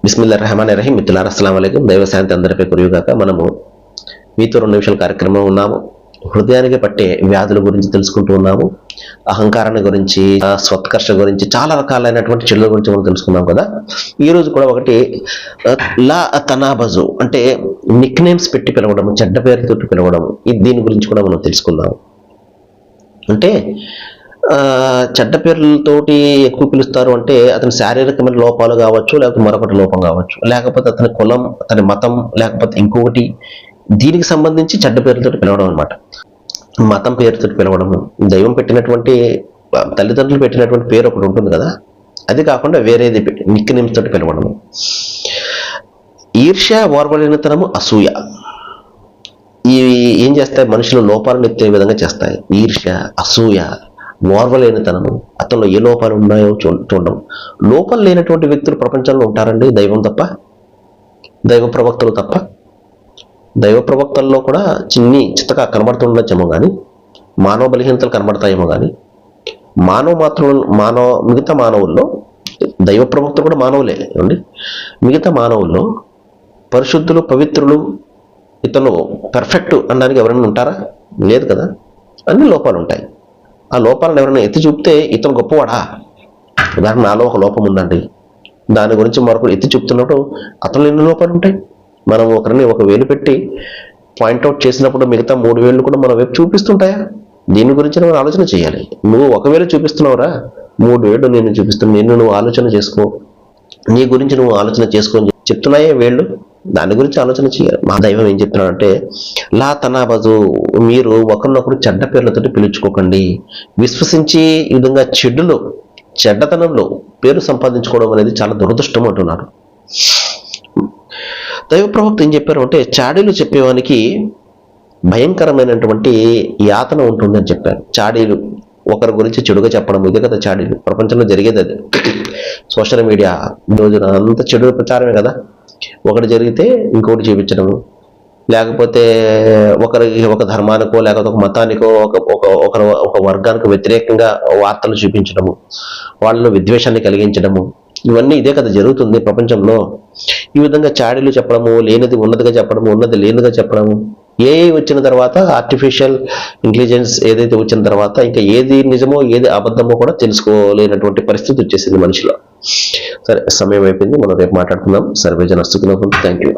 బిస్మిల్లాహిర్రహమానిర్రహీం. మిత్రులారా, అస్సలాము అలైకుం. దైవ శాంతి అందరిపై కురియుగాక. మనము మీతో 2 నిమిషాల కార్యక్రమం ఉన్నాము. హృదయానికి పట్టే వ్యాధుల గురించి తెలుసుకుంటూ ఉన్నాము. అహంకారాన్ని గురించి, స్వత్కర్ష గురించి, చాలా రకాలైనటువంటి చెడుల గురించి మనం తెలుసుకున్నాం కదా. ఈ రోజు కూడా ఒకటి లా తనాబజు అంటే నిక్ నేమ్స్ పెట్టి పిలవడం, చెడ్డ పేరుతో పిలవడం, దీని గురించి కూడా మనం తెలుసుకుందాం. అంటే చెడ్డ పేర్లతోటి ఎక్కువ పిలుస్తారు అంటే అతని శారీరకమైన లోపాలు కావచ్చు, లేకపోతే మరొకటి లోపం కావచ్చు, లేకపోతే అతని కులం, అతని మతం, లేకపోతే ఇంకొకటి, దీనికి సంబంధించి చెడ్డ పేర్లతోటి పిలవడం అనమాట. మతం పేరుతో పిలవడము, దైవం పెట్టినటువంటి, తల్లిదండ్రులు పెట్టినటువంటి పేరు ఒకటి ఉంటుంది కదా, అది కాకుండా వేరేది నిక్ నేమ్స్ తోటి పిలవడము. ఈర్ష్య, ఓర్వలేనితనము, అసూయ, ఇవి ఏం చేస్తాయి? మనుషుల లోపాలను ఎత్తే విధంగా చేస్తాయి. ఈర్ష్య, అసూయ, ఓర్వలేనితనము, అతనిలో ఏ లోపాలు ఉన్నాయో చూడడం. లోపం లేనటువంటి వ్యక్తులు ప్రపంచంలో ఉంటారండి? దైవం తప్ప, దైవ ప్రవక్తలు తప్ప. దైవ ప్రవక్తల్లో కూడా చిత్తగా కనబడుతుండొచ్చేమో కానీ, మానవ బలహీనతలు కనబడతాయేమో కానీ, మిగతా మానవుల్లో, దైవ ప్రవక్తలు కూడా మానవులే అండి, మిగతా మానవుల్లో పరిశుద్ధులు, పవిత్రులు, ఇతను పర్ఫెక్ట్ అనడానికి ఎవరైనా ఉంటారా? లేదు కదా. అన్ని లోపాలు ఉంటాయి. ఆ లోపాలను ఎవరైనా ఎత్తి చూపితే ఇతను గొప్పవాడా? ఉదాహరణ, నాలో ఒక లోపం ఉందండి, దాని గురించి మరొకరు ఎత్తి చూపుతున్నప్పుడు అతను ఎన్ని లోపాలు ఉంటాయి? మనం ఒకరిని ఒక వేలు పెట్టి పాయింట్అవుట్ చేసినప్పుడు మిగతా 3 వేళ్ళు కూడా మన వైపు చూపిస్తుంటాయా? దీని గురించి మనం ఆలోచన చేయాలి. నువ్వు ఒక వేలు చూపిస్తున్నావురా, 3 వేళ్ళు నేను చూపిస్తున్నాను, నిన్ను నువ్వు ఆలోచన చేసుకో, నీ గురించి నువ్వు ఆలోచన చేసుకొని చెప్తున్నాయే వేళ్ళు, దాని గురించి ఆలోచన చేయాలి. మా దైవం ఏం చెప్తున్నాడంటే, లా తనాబజు, మీరు ఒకరినొకరు చెడ్డ పేర్లతో పిలుచుకోకండి. విశ్వసించి ఈ విధంగా చెడ్డతనంలో పేరు సంపాదించుకోవడం అనేది చాలా దురదృష్టం అంటున్నాడు. దైవ ప్రవక్త ఏం చెప్పారు అంటే, చాడీలు చెప్పేవానికి భయంకరమైనటువంటి యాతన ఉంటుందని చెప్పారు. చాడీలు, ఒకరి గురించి చెడుగా చెప్పడం, ఇదే కదా చాడీలు. ప్రపంచంలో జరిగేది అది. సోషల్ మీడియా రోజున అంత చెడు ప్రచారమే కదా. ఒకటి జరిగితే ఇంకొకటి చూపించడము, లేకపోతే ఒక ధర్మానికో, లేకపోతే ఒక మతానికో, ఒక వర్గానికి వ్యతిరేకంగా వార్తలు చూపించడము, వాళ్ళలో విద్వేషాన్ని కలిగించడము, ఇవన్నీ ఇదే కదా జరుగుతుంది ప్రపంచంలో. ఈ విధంగా చాడీలు చెప్పడము, లేనిది ఉన్నదిగా చెప్పడము, ఉన్నది లేనిదిగా చెప్పడము. ఏఐ వచ్చిన తర్వాత, ఆర్టిఫిషియల్ ఇంటెలిజెన్స్ ఏదైతే వచ్చిన తర్వాత, ఇంకా ఏది నిజమో ఏది అబద్ధమో కూడా తెలుసుకోలేనటువంటి పరిస్థితి వచ్చేసింది మనిషిలో. సరే, సమయం అయిపోయింది, మనం రేపు మాట్లాడుకుందాం. సర్వేజన సుఖినో భవంతు. Thank you.